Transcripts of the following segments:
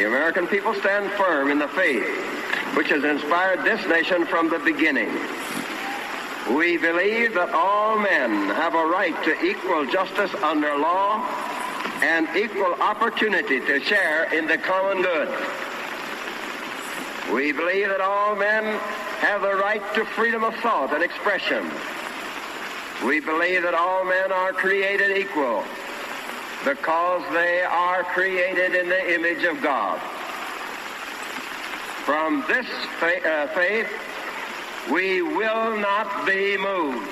the American people stand firm in the faith which has inspired this nation from the beginning. We believe that all men have a right to equal justice under law and equal opportunity to share in the common good. We believe that all men have the right to freedom of thought and expression. We believe that all men are created equal because they are created in the image of God. From this faith, we will not be moved.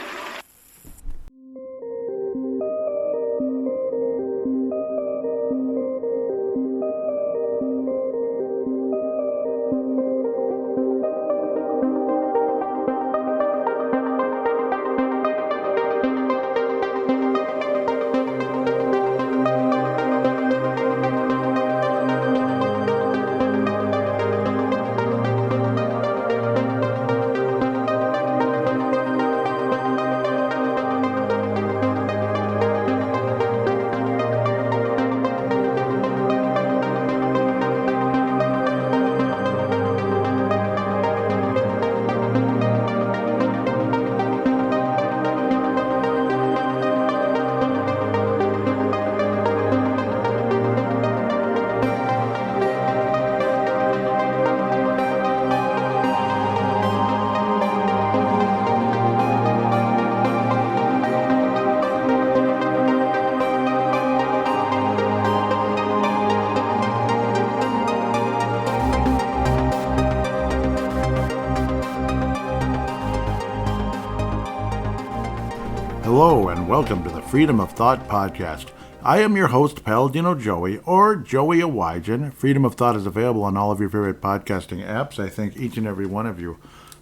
Hello and welcome to the Freedom of Thought podcast. I am your host, Paladino Joey, or Joey Awajan. Freedom of Thought is available on all of your favorite podcasting apps. I thank each and every one of you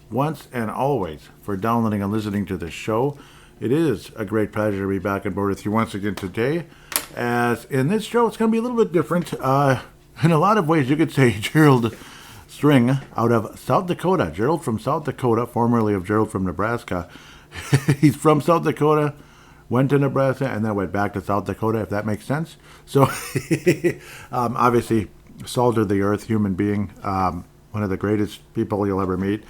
once and always for downloading and listening to this show. It is a great pleasure to be back on board with you once again today. As in this show, it's going to be a little bit different. In a lot of ways, you could say Gerald String out of South Dakota. Gerald from South Dakota, formerly of Gerald from Nebraska. He's from South Dakota, went to Nebraska, and then went back to South Dakota, if that makes sense. So, obviously, salt of the earth, human being, one of the greatest people you'll ever meet.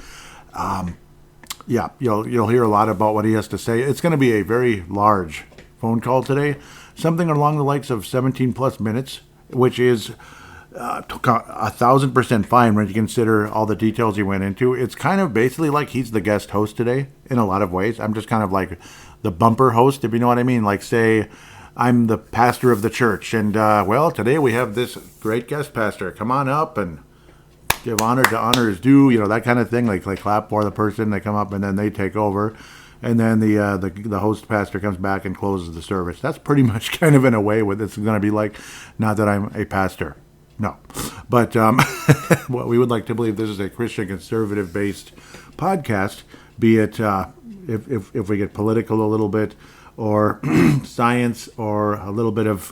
You'll hear a lot about what he has to say. It's going to be a very large phone call today, something along the likes of 17 plus minutes, which is 1,000% fine when you consider all the details he went into. It's kind of basically like he's the guest host today in a lot of ways. I'm just kind of like the bumper host, if you know what I mean. Like, say, I'm the pastor of the church, and today we have this great guest pastor. Come on up and give honor to honor is due, that kind of thing. Like clap for the person, they come up and then they take over, and then the host pastor comes back and closes the service. That's pretty much kind of in a way what it's going to be like. Not that I'm a pastor. No, but what we would like to believe, this is a Christian conservative-based podcast, be it if we get political a little bit, or science, or a little bit of,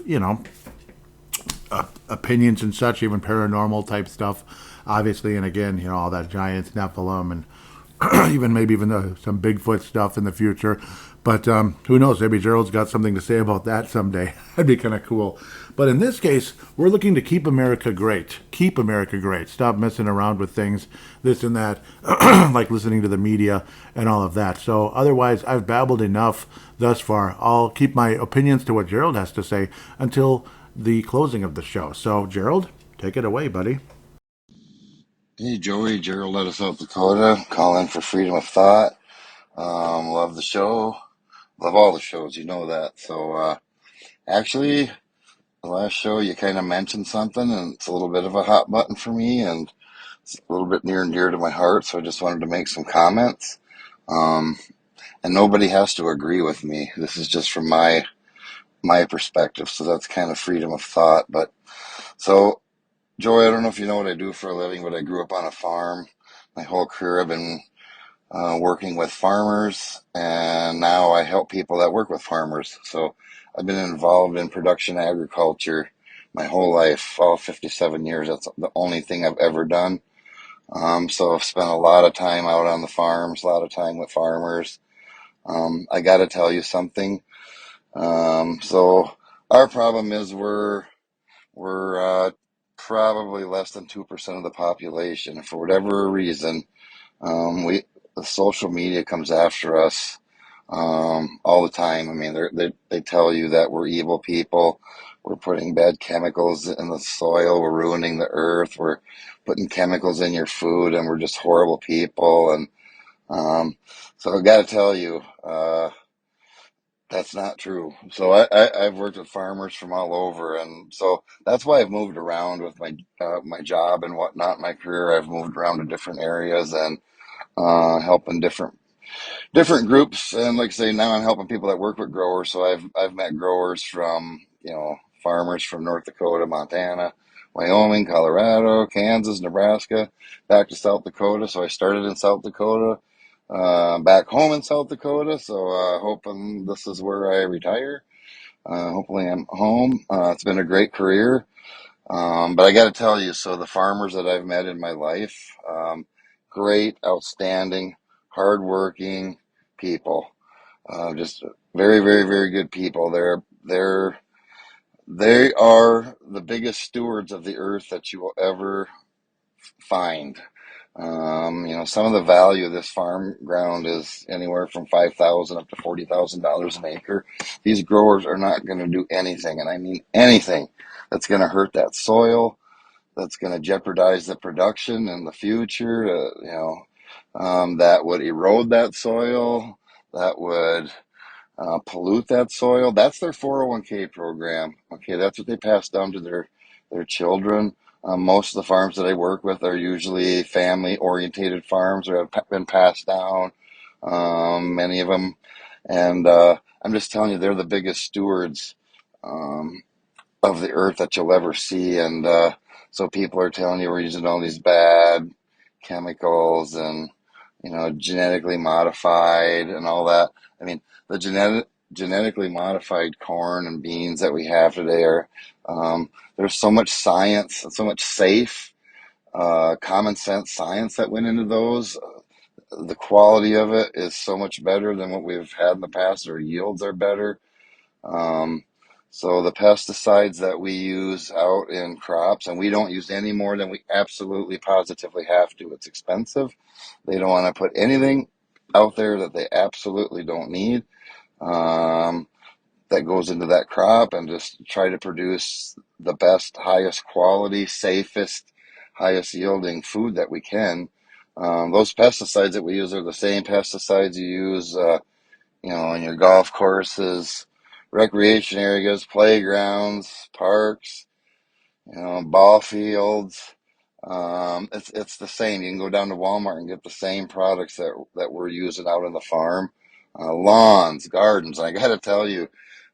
opinions and such, even paranormal type stuff, obviously, and again, all that giants, Nephilim, and even some Bigfoot stuff in the future. But who knows? Maybe Gerald's got something to say about that someday. That'd be kind of cool. But in this case, we're looking to keep America great. Keep America great. Stop messing around with things, this and that, like listening to the media and all of that. So otherwise, I've babbled enough thus far. I'll keep my opinions to what Gerald has to say until the closing of the show. So, Gerald, take it away, buddy. Hey, Joey, Gerald out of South Dakota, calling for Freedom of Thought. Love the show. Love all the shows, you know that. So, actually, the last show you kind of mentioned something, and it's a little bit of a hot button for me, and it's a little bit near and dear to my heart, so I just wanted to make some comments. And nobody has to agree with me. This is just from my perspective, so that's kind of freedom of thought. But, so, Joey, I don't know if you know what I do for a living, but I grew up on a farm. My whole career I've been working with farmers, and now I help people that work with farmers. So I've been involved in production agriculture my whole life, all 57 years. That's the only thing I've ever done. So I've spent a lot of time out on the farms, a lot of time with farmers. I got to tell you something. So our problem is we're probably less than 2% of the population. For whatever reason, the social media comes after us all the time. I mean, they tell you that we're evil people. We're putting bad chemicals in the soil. We're ruining the earth. We're putting chemicals in your food, and we're just horrible people. And so I got to tell you, that's not true. So I've worked with farmers from all over, and so that's why I've moved around with my job and whatnot. My career, I've moved around to different areas and helping different groups. And like I say, now I'm helping people that work with growers. So I've met growers from, farmers from North Dakota, Montana, Wyoming, Colorado, Kansas, Nebraska, back to South Dakota. So I started in South Dakota, back home in South Dakota. So hoping this is where I retire. Hopefully I'm home. It's been a great career. But I got to tell you, so the farmers that I've met in my life, great, outstanding, hardworking people. Just very, very, very good people. They are the biggest stewards of the earth that you will ever find. Some of the value of this farm ground is anywhere from $5,000 up to $40,000 an acre. These growers are not going to do anything, and I mean anything, that's going to hurt that soil, that's going to jeopardize the production in the future. That would erode that soil, that would pollute that soil. That's their 401k program. Okay, that's what they pass down to their children. Most of the farms that I work with are usually family-orientated farms or have been passed down, many of them. And I'm just telling you, they're the biggest stewards um, of the earth that you'll ever see. And so people are telling you we're using all these bad chemicals and, genetically modified and all that. I mean, the genetically modified corn and beans that we have today are, there's so much science and so much safe, common sense science that went into those. The quality of it is so much better than what we've had in the past. Our yields are better. Um, so the pesticides that we use out in crops, and we don't use any more than we absolutely positively have to. It's expensive. They don't want to put anything out there that they absolutely don't need, that goes into that crop, and just try to produce the best, highest quality, safest, highest yielding food that we can. Those pesticides that we use are the same pesticides you use in your golf courses, recreation areas, playgrounds, parks, ball fields. It's the same. You can go down to Walmart and get the same products that we're using out in the farm, lawns, gardens. I got to tell you,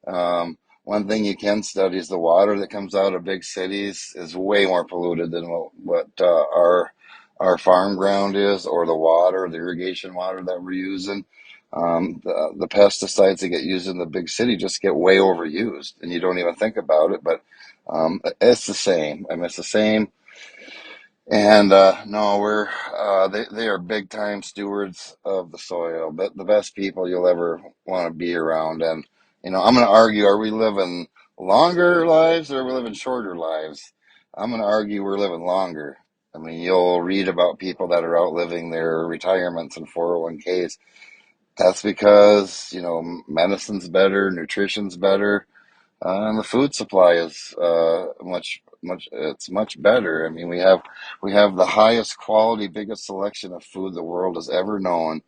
one thing you can study is the water that comes out of big cities is way more polluted than what our farm ground is, or the irrigation water that we're using. The pesticides that get used in the big city just get way overused, and you don't even think about it. But it's the same. I mean, it's the same. And no, they are big time stewards of the soil, but the best people you'll ever want to be around. And I'm going to argue: are we living longer lives or are we living shorter lives? I'm going to argue we're living longer. I mean, you'll read about people that are outliving their retirements and 401ks. That's because medicine's better, nutrition's better. And the food supply is much better. I mean, we have the highest quality, biggest selection of food the world has ever known.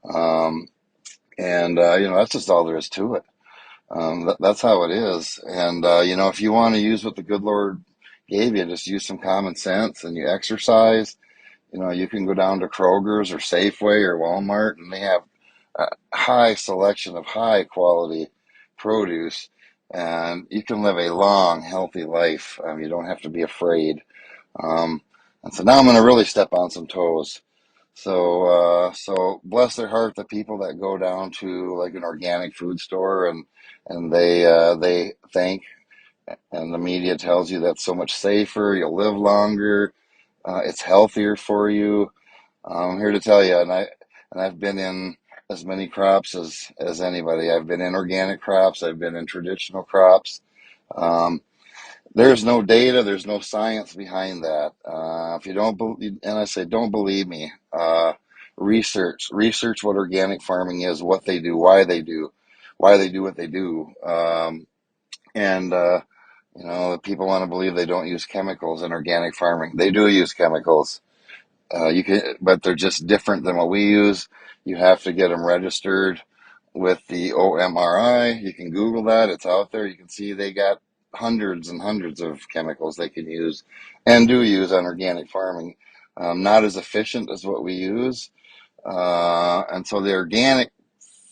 Um, and that's just all there is to it. That's how it is. And if you want to use what the good Lord gave you, just use some common sense and you exercise. You can go down to Kroger's or Safeway or Walmart, and they have a high selection of high quality produce, and you can live a long, healthy life. You don't have to be afraid. And so now I'm going to really step on some toes. So bless their heart, the people that go down to like an organic food store and they thank, and the media tells you that's so much safer. You'll live longer. It's healthier for you. I'm here to tell you, and I've been in as many crops as anybody. I've been in organic crops. I've been in traditional crops. Um, there's no data, there's no science behind that. If you don't believe, and I say don't believe me, research what organic farming is, what they do, why they do what they do. And people want to believe they don't use chemicals in organic farming. They do use chemicals. But they're just different than what we use. You have to get them registered with the OMRI. You can Google that; it's out there. You can see they got hundreds and hundreds of chemicals they can use and do use on organic farming. Not as efficient as what we use, and so the organic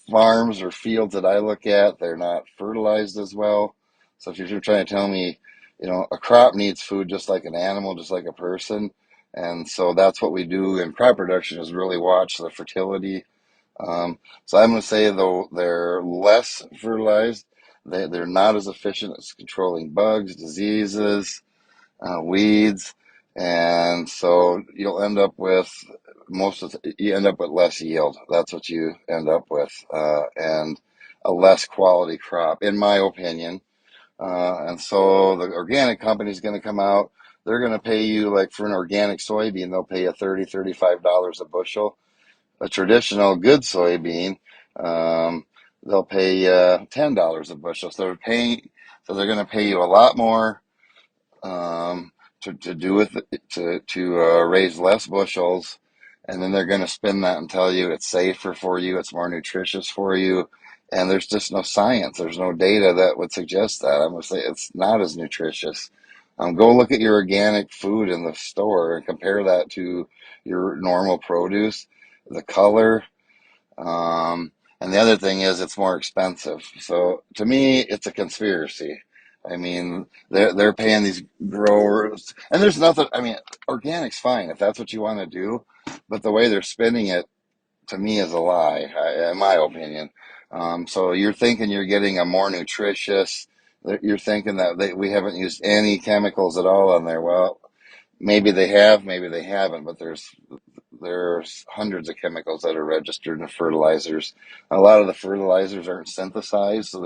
farms or fields that I look at, they're not fertilized as well. So if you're trying to tell me, a crop needs food just like an animal, just like a person. And so that's what we do in crop production is really watch the fertility. So I'm going to say, though, they're less fertilized. They're not as efficient as controlling bugs, diseases, weeds, and so you end up with less yield. That's what you end up with, and a less quality crop, in my opinion. And so the organic company is going to come out. They're going to pay you, like for an organic soybean, they'll pay you $30, $35 a bushel. A traditional good soybean, they'll pay you $10 a bushel. So they're going to pay you a lot more um, to do with it, to raise less bushels, and then they're going to spin that and tell you it's safer for you, it's more nutritious for you, and there's just no science, there's no data that would suggest that. I'm going to say it's not as nutritious. Go look at your organic food in the store and compare that to your normal produce, the color, and the other thing is it's more expensive. So to me, it's a conspiracy. I mean, they're paying these growers, and there's nothing. I mean, organic's fine if that's what you want to do, but the way they're spinning it to me is a lie, in my opinion. So you're thinking you're getting a more nutritious. You're thinking that we haven't used any chemicals at all on there. Well, maybe they have, maybe they haven't, but there's hundreds of chemicals that are registered in fertilizers. A lot of the fertilizers aren't synthesized, so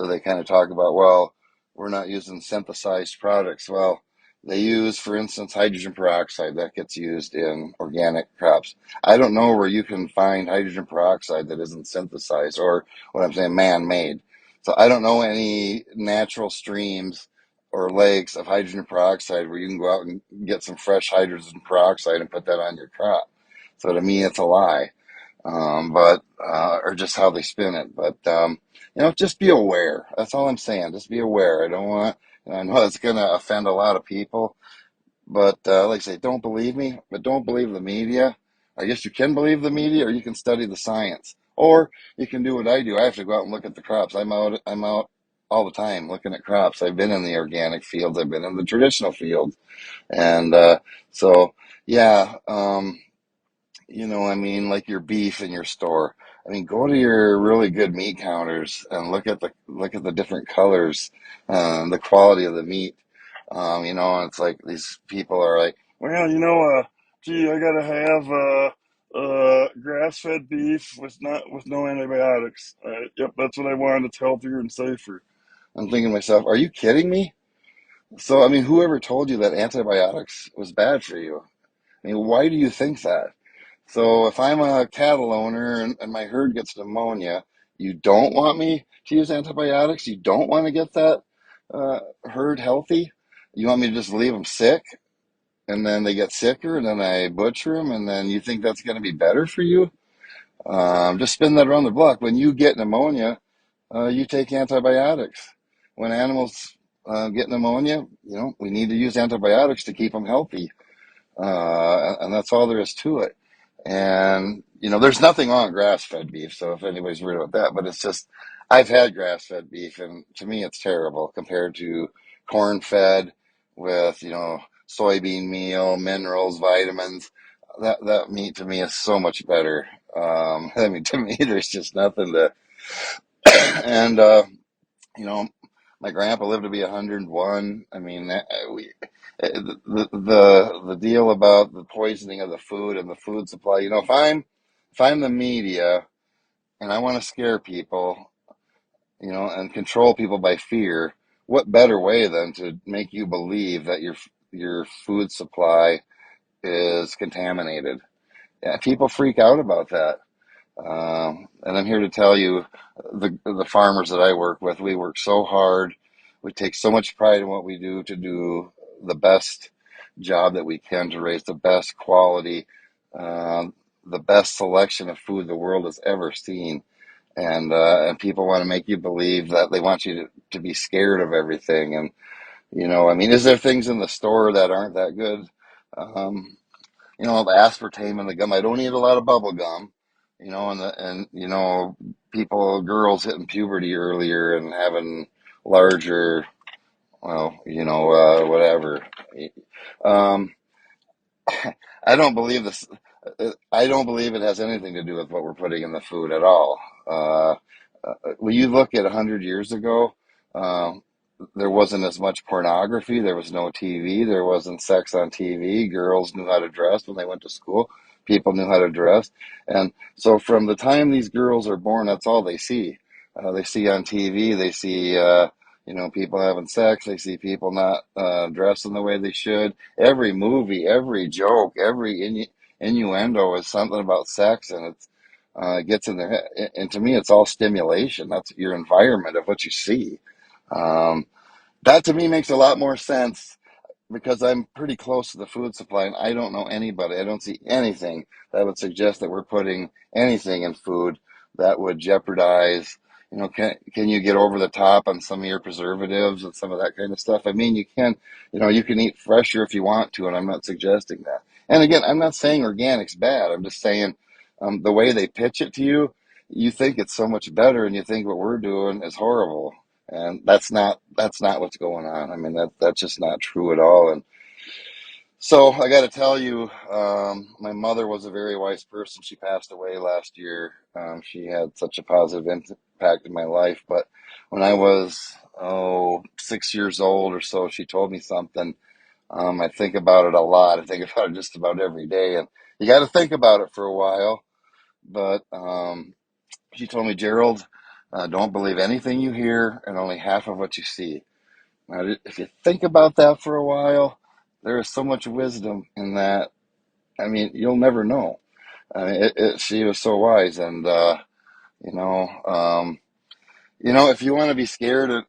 they kind of talk about, well, we're not using synthesized products. Well, they use, for instance, hydrogen peroxide that gets used in organic crops. I don't know where you can find hydrogen peroxide that isn't synthesized or what I'm saying, man-made. So I don't know any natural streams or lakes of hydrogen peroxide where you can go out and get some fresh hydrogen peroxide and put that on your crop. So to me, it's a lie, or just how they spin it. But just be aware. That's all I'm saying. Just be aware. I know that's going to offend a lot of people, but like I say, don't believe me, but don't believe the media. I guess you can believe the media, or you can study the science, or you can do what I do. I have to go out and look at the crops. I'm out all the time looking at crops. I've been in the organic fields. I've been in the traditional fields, and so yeah. I mean, like your beef in your store. I mean, go to your really good meat counters and look at the different colors, the quality of the meat. And it's like these people are like, well, gee, I gotta have grass-fed beef with no antibiotics. Yep, that's what I wanted. It's healthier and safer. I'm thinking to myself, are you kidding me? So, I mean, whoever told you that antibiotics was bad for you? I mean, why do you think that? So if I'm a cattle owner and my herd gets pneumonia, you don't want me to use antibiotics? You don't want to get that herd healthy? You want me to just leave them sick and then they get sicker and then I butcher them and then you think that's going to be better for you? Just spin that around the block. When you get pneumonia, you take antibiotics. When animals get pneumonia, we need to use antibiotics to keep them healthy. And that's all there is to it. And there's nothing wrong with grass-fed beef. So if anybody's worried about that, but it's just I've had grass-fed beef, and to me it's terrible compared to corn-fed with soybean meal, minerals, vitamins. That meat to me is so much better. I mean, to me, there's just nothing to. And you know, my grandpa lived to be 101. I mean, the deal about the poisoning of the food and the food supply. If I'm the media and I want to scare people, and control people by fear, what better way than to make you believe that your food supply is contaminated? Yeah, people freak out about that. And I'm here to tell you, the farmers that I work with, we work so hard. We take so much pride in what we do to do the best job that we can to raise the best quality, the best selection of food the world has ever seen. And people want to make you believe that they want you to be scared of everything. And, I mean, is there things in the store that aren't that good? Um, the aspartame in the gum. I don't eat a lot of bubble gum, and girls hitting puberty earlier and having larger, well, whatever. Um, I don't believe this. I don't believe it has anything to do with what we're putting in the food at all. When you look at 100 years ago, um, there wasn't as much pornography. There was no TV. There wasn't sex on TV. Girls knew how to dress when they went to school. People knew how to dress. And so from the time these girls are born, that's all they see. They see on TV, they see, people having sex. They see people not dressing the way they should. Every movie, every joke, every innuendo is something about sex, and it gets in their head. And to me, it's all stimulation. That's your environment of what you see. Um, that to me makes a lot more sense because I'm pretty close to the food supply and I don't know anybody. I don't see anything that would suggest that we're putting anything in food that would jeopardize. Can you get over the top on some of your preservatives and some of that kind of stuff? I mean, you can eat fresher if you want to, and I'm not suggesting that. And again, I'm not saying organic's bad. I'm just saying the way they pitch it to you, you think it's so much better, and you think what we're doing is horrible. And that's not what's going on. I mean, that's just not true at all. And so I got to tell you, my mother was a very wise person. She passed away last year. She had such a positive impact in my life. But when I was 6 years old or so, she told me something. I think about it a lot. I think about it just about every day, and you got to think about it for a while. But she told me, Gerald, don't believe anything you hear and only half of what you see. Now, if you think about that for a while, there is so much wisdom in that. I mean, you'll never know. I mean, she was so wise, and you know, um, if you want to be scared,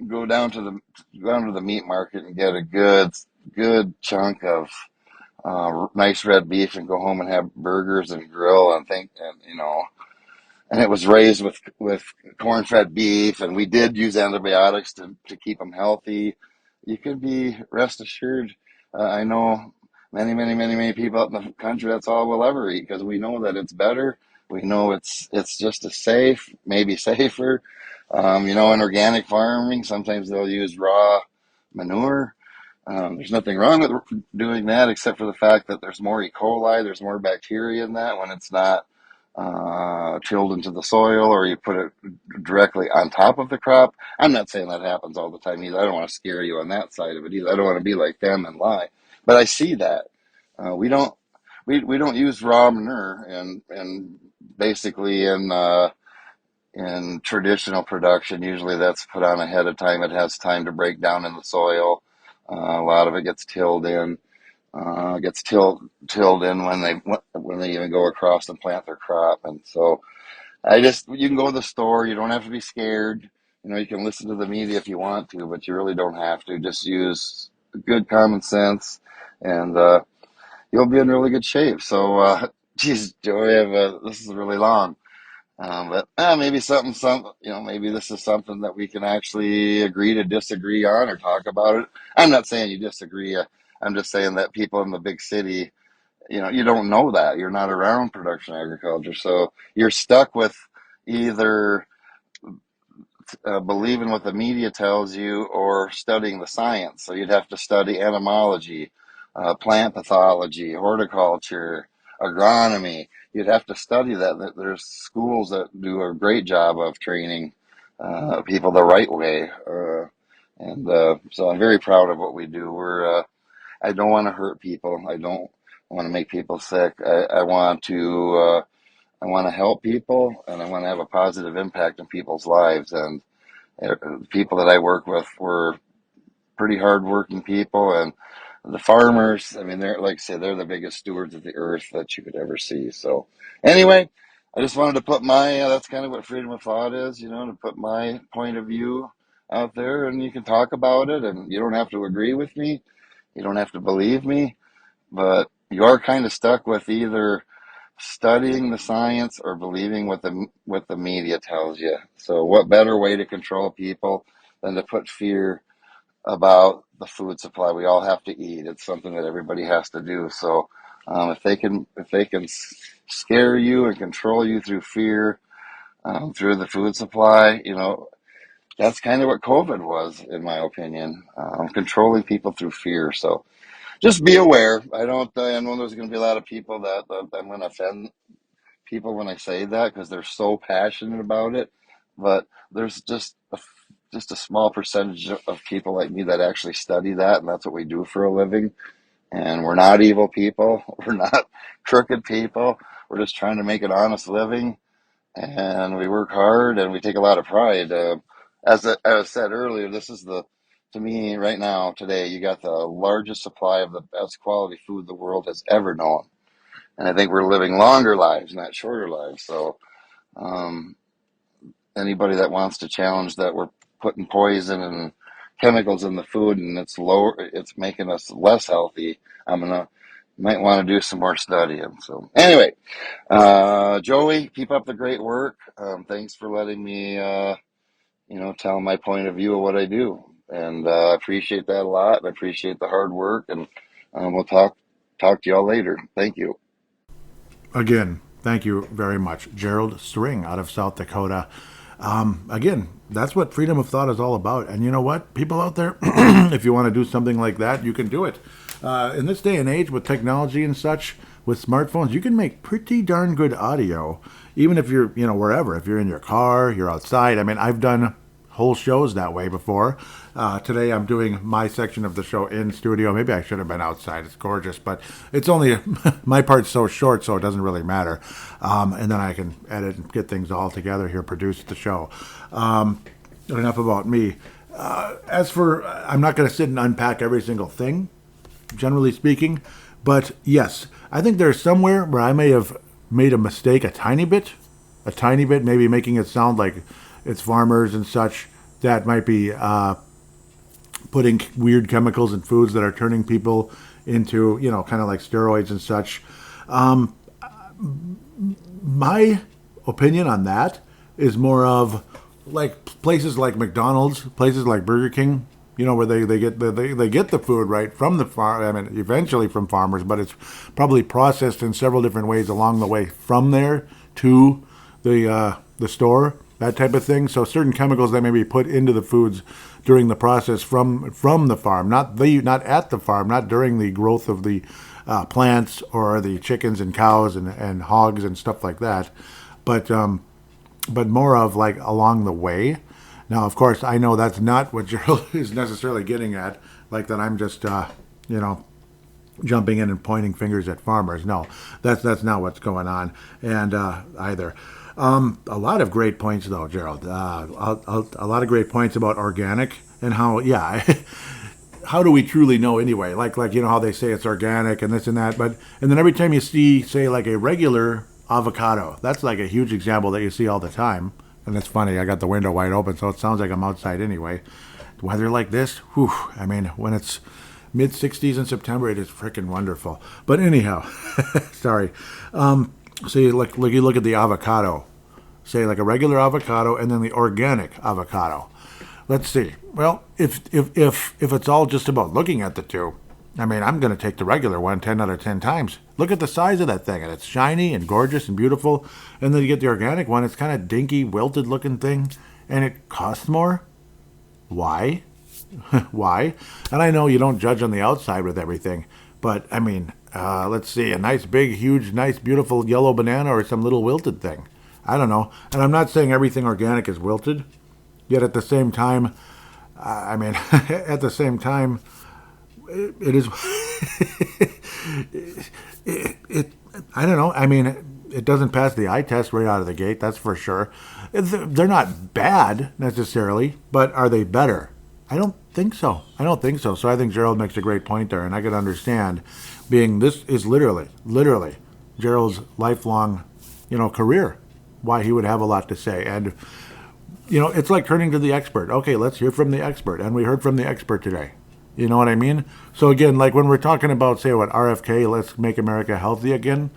go down to the meat market and get a good chunk of nice red beef, and go home and have burgers and grill and think, and it was raised with corn-fed beef, and we did use antibiotics to keep them healthy. You can be rest assured. I know many, many, many, many people out in the country. That's all we'll ever eat because we know that it's better. We know it's just as safe, maybe safer. In organic farming, sometimes they'll use raw manure. There's nothing wrong with doing that except for the fact that there's more E. coli, there's more bacteria in that when it's not chilled into the soil or you put it directly on top of the crop. I'm not saying that happens all the time either. I don't want to scare you on that side of it either. I don't want to be like them and lie, but I see that we don't use raw manure and basically in traditional production. Usually that's put on ahead of time. It has time to break down in the soil. A lot of it gets tilled in. Tilled in when they even go across and plant their crop. And so you can go to the store. You don't have to be scared. You can listen to the media if you want to, but you really don't have to. Just use good common sense, and you'll be in really good shape. So, geez, Joey, this is really long. But maybe maybe this is something that we can actually agree to disagree on or talk about it. I'm not saying you disagree. I'm just saying that people in the big city, you don't know that. You're not around production agriculture. So you're stuck with either believing what the media tells you or studying the science. So you'd have to study entomology, plant pathology, horticulture, agronomy. You'd have to study that. There's schools that do a great job of training people the right way. And so I'm very proud of what we do. I don't want to hurt people. I don't want to make people sick. I want to help people, and I want to have a positive impact in people's lives. And The people that I work with were pretty hardworking people, and the farmers, I mean, they're like I say, they're the biggest stewards of the earth that you could ever see. So anyway, I just wanted to put my that's kind of what freedom of thought is, to put my point of view out there, and you can talk about it, and you don't have to agree with me, you don't have to believe me, but you are kind of stuck with either studying the science or believing what the media tells you. So what better way to control people than to put fear about the food supply? We all have to eat. It's something that everybody has to do. So if they can scare you and control you through fear, through the food supply, that's kind of what COVID was, in my opinion, controlling people through fear. So just be aware. I know there's going to be a lot of people that I'm going to offend people when I say that because they're so passionate about it, but there's just a small percentage of people like me that actually study that, and that's what we do for a living. And we're not evil people. We're not crooked people. We're just trying to make an honest living, and we work hard, and we take a lot of pride. As said earlier, to me, right now, today, you got the largest supply of the best quality food the world has ever known. And I think we're living longer lives, not shorter lives. So, um, anybody that wants to challenge that we're putting poison and chemicals in the food and it's making us less healthy, might want to do some more studying. So anyway, Joey, keep up the great work. Thanks for letting me, tell my point of view of what I do. And I appreciate that a lot. I appreciate the hard work, and we'll talk to y'all later. Thank you. Again, thank you very much. Gerald String out of South Dakota. Again, that's what freedom of thought is all about. And you know what? People out there, if you want to do something like that, you can do it. In this day and age with technology and such, with smartphones, you can make pretty darn good audio, even if you're, wherever. If you're in your car, you're outside. I mean, I've done whole shows that way before. Today I'm doing my section of the show in studio. Maybe I should have been outside. It's gorgeous, but it's only my part's so short, so it doesn't really matter. And then I can edit and get things all together here, produce the show. Enough about me. As for, I'm not going to sit and unpack every single thing, generally speaking, but yes, I think there's somewhere where I may have made a mistake a tiny bit, maybe making it sound like it's farmers and such that might be putting weird chemicals in foods that are turning people into, kind of like steroids and such. My opinion on that is more of like places like McDonald's, places like Burger King, where they get the food right from the farm. I mean, eventually from farmers, but it's probably processed in several different ways along the way from there to the store, that type of thing. So certain chemicals that may be put into the foods during the process from the farm, not at the farm, not during the growth of the plants or the chickens and cows and hogs and stuff like that, but more of like along the way. Now, of course, I know that's not what Gerald is necessarily getting at, like that I'm just, jumping in and pointing fingers at farmers. No, that's not what's going on, and either. A lot of great points, though, Gerald. A lot of great points about organic and how, how do we truly know anyway? Like how they say it's organic and this and that, and then every time you see, say, like a regular avocado, that's like a huge example that you see all the time. And it's funny, I got the window wide open, so it sounds like I'm outside anyway. Weather like this, whew, I mean, when it's mid-60s in September, it is freaking wonderful. But anyhow, sorry. So you look at the avocado, say like a regular avocado, and then the organic avocado. Let's see. Well, if it's all just about looking at the two, I mean, I'm going to take the regular one 10 out of 10 times. Look at the size of that thing, and it's shiny and gorgeous and beautiful. And then you get the organic one, it's kind of dinky, wilted looking thing, and it costs more. Why? Why? And I know you don't judge on the outside with everything, but I mean, let's see, a nice, big, huge, nice, beautiful yellow banana or some little wilted thing. I don't know. And I'm not saying everything organic is wilted, yet at the same time, at the same time, it is, I don't know. I mean, it doesn't pass the eye test right out of the gate, that's for sure. They're not bad necessarily, but are they better? I don't think so. So I think Gerald makes a great point there, and I can understand being this is literally Gerald's lifelong, career, why he would have a lot to say. And, it's like turning to the expert. Okay, let's hear from the expert. And we heard from the expert today. You know what I mean? So again, like when we're talking about, say, what, RFK, let's make America healthy again,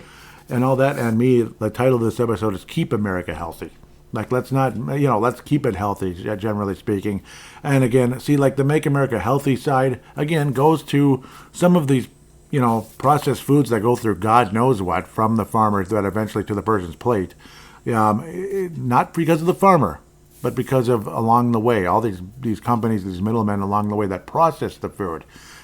and all that, and the title of this episode is Keep America Healthy. Like, let's not, let's keep it healthy, generally speaking. And again, see, like the Make America Healthy side, again, goes to some of these, processed foods that go through God knows what from the farmers that eventually to the person's plate. Not because of the farmer, but because of along the way, all these companies, these middlemen along the way that process the food.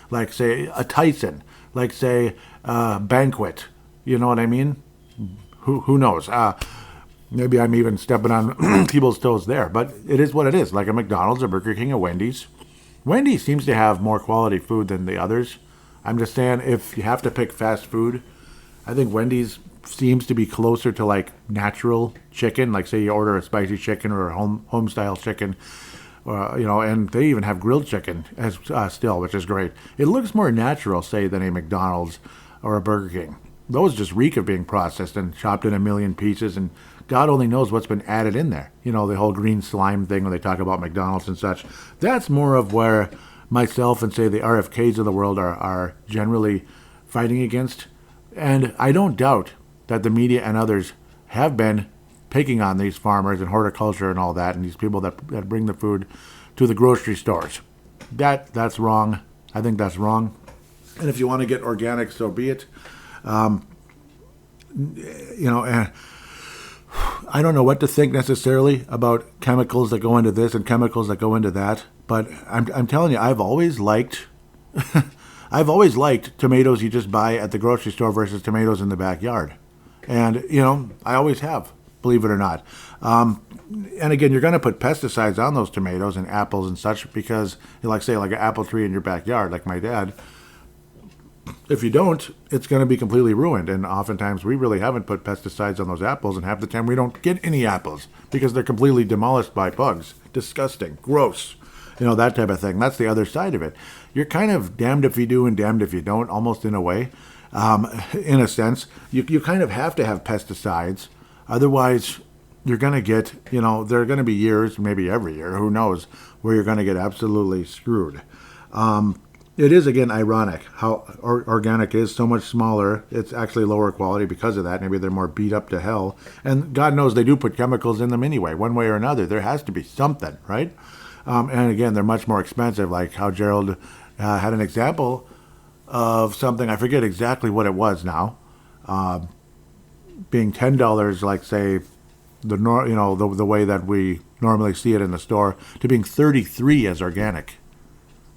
Like, say, a Tyson, like, say, Banquet. You know what I mean? Who knows? Maybe I'm even stepping on people's toes there, but it is what it is. Like a McDonald's, a Burger King, a Wendy's. Wendy's seems to have more quality food than the others. I'm just saying, if you have to pick fast food, I think Wendy's seems to be closer to like natural chicken. Like, say you order a spicy chicken or a home style chicken, and they even have grilled chicken as still, which is great. It looks more natural, say, than a McDonald's or a Burger King. Those just reek of being processed and chopped in a million pieces, and God only knows what's been added in there. The whole green slime thing when they talk about McDonald's and such. That's more of where myself and, say, the RFKs of the world are generally fighting against. And I don't doubt that the media and others have been picking on these farmers and horticulture and all that, and these people that bring the food to the grocery stores. That's wrong. I think that's wrong. And if you want to get organic, so be it. And I don't know what to think necessarily about chemicals that go into this and chemicals that go into that, but I'm telling you, I've always liked tomatoes you just buy at the grocery store versus tomatoes in the backyard. And, I always have, believe it or not. And again, you're going to put pesticides on those tomatoes and apples and such because, like, say, like an apple tree in your backyard, like my dad. If you don't, it's going to be completely ruined. And oftentimes we really haven't put pesticides on those apples, and half the time we don't get any apples because they're completely demolished by bugs. Disgusting. Gross. That type of thing. That's the other side of it. You're kind of damned if you do and damned if you don't, almost in a way. In a sense, you kind of have to have pesticides. Otherwise, you're going to get, there are going to be years, maybe every year, who knows, where you're going to get absolutely screwed. It is, again, ironic how organic is so much smaller. It's actually lower quality because of that. Maybe they're more beat up to hell. And God knows they do put chemicals in them anyway, one way or another. There has to be something, right? And again, they're much more expensive, like how Gerald had an example of something, I forget exactly what it was now, being $10, like, say, the way that we normally see it in the store, to being $33 as organic.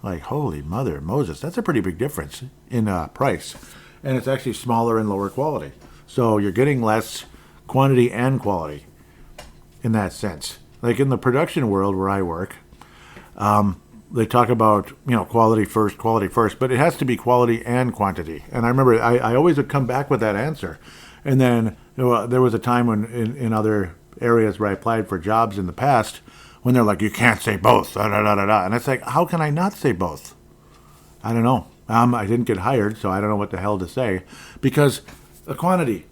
Like, holy mother Moses, that's a pretty big difference in price. And it's actually smaller and lower quality. So you're getting less quantity and quality in that sense. Like in the production world where I work, they talk about, quality first, but it has to be quality and quantity. And I remember I always would come back with that answer. And then there was a time when in other areas where I applied for jobs in the past, when they're like, you can't say both, da, da, da, da, da. And it's like, how can I not say both? I don't know. I didn't get hired, so I don't know what the hell to say. Because the quality,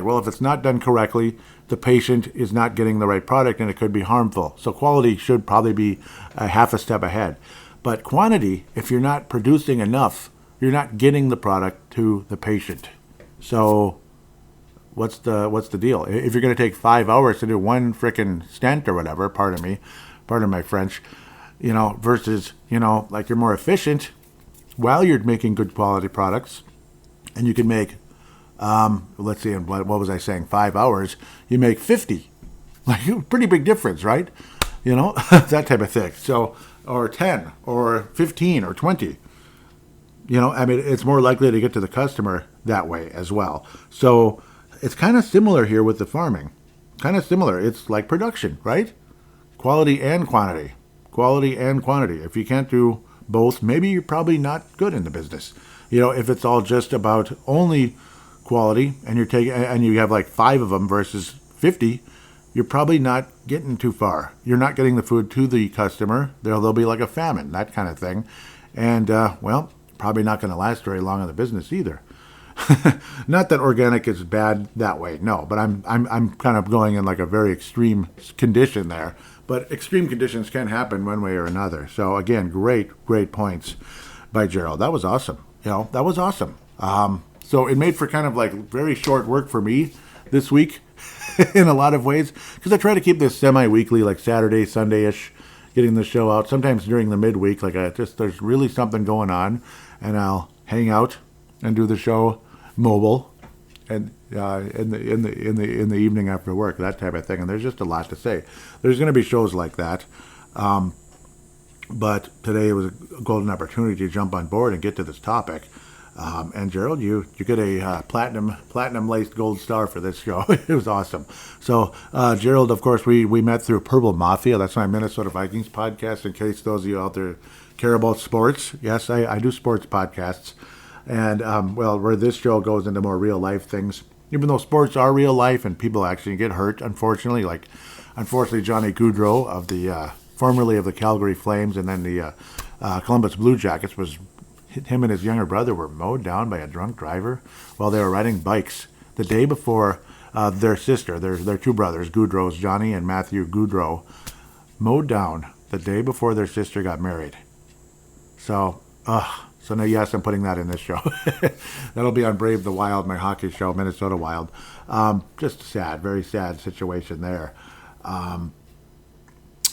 well, if it's not done correctly, the patient is not getting the right product and it could be harmful. So quality should probably be a half a step ahead. But quantity, if you're not producing enough, you're not getting the product to the patient. So what's the deal? If you're going to take 5 hours to do one frickin' stent or whatever, pardon my French, versus, like you're more efficient while you're making good quality products, and you can make, let's see, what was I saying, 5 hours, you make 50. Like, pretty big difference, right? That type of thing. So, or 10, or 15, or 20. It's more likely to get to the customer that way as well. So, it's kind of similar here with the farming. Kind of similar. It's like production, right? Quality and quantity. Quality and quantity. If you can't do both, maybe you're probably not good in the business. If it's all just about only quality, and you have like 5 of them versus 50, you're probably not getting too far. You're not getting the food to the customer. There'll be like a famine, that kind of thing. And, well, probably not going to last very long in the business either. Not that organic is bad that way, no. But I'm kind of going in like a very extreme condition there. But extreme conditions can happen one way or another. So again, great points by Gerald. That was awesome. That was awesome. So it made for kind of like very short work for me this week in a lot of ways, because I try to keep this semi-weekly, like Saturday, Sunday-ish, getting the show out. Sometimes during the midweek, like there's really something going on, and I'll hang out and do the show mobile, and in the evening after work, that type of thing. And there's just a lot to say. There's going to be shows like that, but today it was a golden opportunity to jump on board and get to this topic. And Gerald, you get a platinum laced gold star for this show. It was awesome. So Gerald, of course, we met through Purple Mafia. That's my Minnesota Vikings podcast. In case those of you out there care about sports, yes, I do sports podcasts. And well, where this show goes into more real life things, even though sports are real life and people actually get hurt, unfortunately, unfortunately Johnny Gaudreau of the formerly of the Calgary Flames and then the Columbus Blue Jackets him and his younger brother were mowed down by a drunk driver while they were riding bikes the day before their sister, their 2 brothers, Gaudreau's, Johnny and Matthew Gaudreau, mowed down the day before their sister got married. So now, yes, I'm putting that in this show. That'll be on Brave the Wild, my hockey show, Minnesota Wild. Just sad, very sad situation there.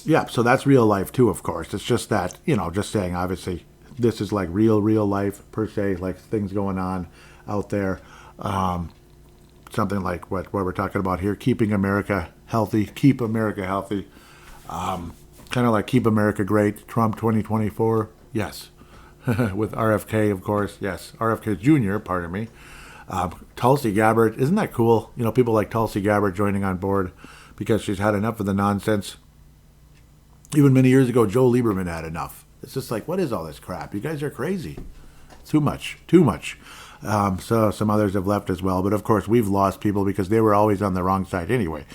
Yeah, so that's real life too, of course. It's just that, just saying, obviously, this is like real life per se, like things going on out there. Something like what we're talking about here, keeping America healthy, keep America healthy. Kind of like keep America great, Trump 2024, yes. With RFK, of course, yes. RFK Jr., pardon me. Tulsi Gabbard, isn't that cool? People like Tulsi Gabbard joining on board because she's had enough of the nonsense. Even many years ago, Joe Lieberman had enough. It's just like, what is all this crap? You guys are crazy. Too much. So some others have left as well. But, of course, we've lost people because they were always on the wrong side anyway.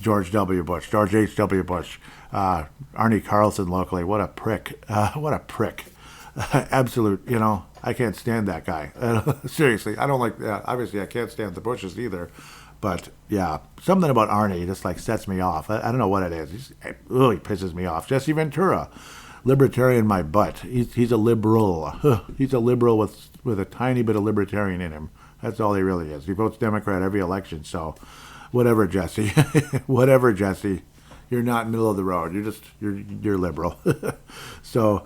George W. Bush, George H.W. Bush, Arnie Carlson locally. What a prick. Absolute, I can't stand that guy. Seriously, I don't like, obviously I can't stand the Bushes either. But, yeah, something about Arnie just, sets me off. I don't know what it is. He pisses me off. Jesse Ventura, libertarian my butt. He's a liberal. He's a liberal with a tiny bit of libertarian in him. That's all he really is. He votes Democrat every election. So, whatever, Jesse. Whatever, Jesse. You're not middle of the road. You're liberal. So,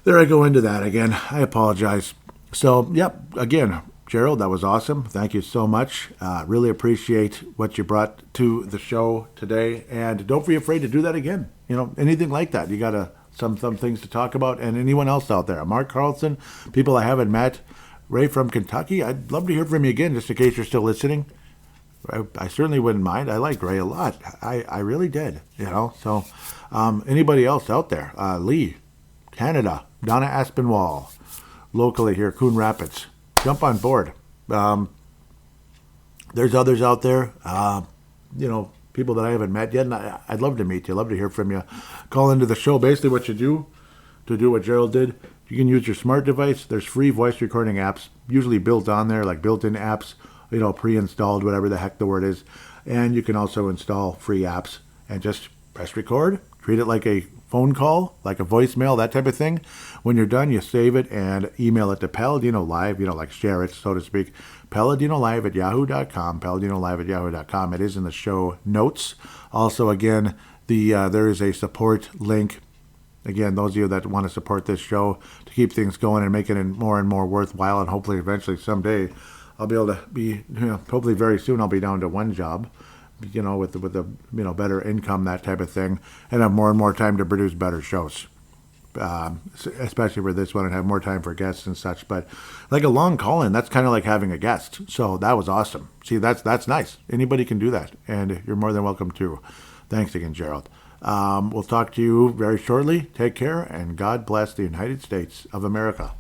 there I go into that again. I apologize. So, yep, again, Gerald, that was awesome. Thank you so much. Really appreciate what you brought to the show today. And don't be afraid to do that again. Anything like that. You got some things to talk about. And anyone else out there. Mark Carlson, people I haven't met. Ray from Kentucky. I'd love to hear from you again, just in case you're still listening. I certainly wouldn't mind. I like Ray a lot. I really did, So anybody else out there? Lee, Canada, Donna Aspinwall, locally here, Coon Rapids. Jump on board. There's others out there, people that I haven't met yet, and I'd love to meet you. Love to hear from you. Call into the show. Basically what you do, to do what Gerald did, you can use your smart device. There's free voice recording apps, usually built on there, like built-in apps, pre-installed, whatever the heck the word is. And you can also install free apps and just press record, treat it like a phone call, like a voicemail, that type of thing. When you're done, you save it and email it to paladinolive, share it, so to speak, paladinolive@yahoo.com, paladinolive@yahoo.com. It is in the show notes. Also, again, there is a support link. Again, those of you that want to support this show to keep things going and make it more and more worthwhile, and hopefully eventually someday I'll be able to be, hopefully very soon I'll be down to one job, with a better income, that type of thing, and have more and more time to produce better shows, especially for this one, and have more time for guests and such. But like a long call-in, that's kind of like having a guest. So that was awesome. See, that's nice. Anybody can do that, and you're more than welcome to. Thanks again, Gerald. We'll talk to you very shortly. Take care, and God bless the United States of America.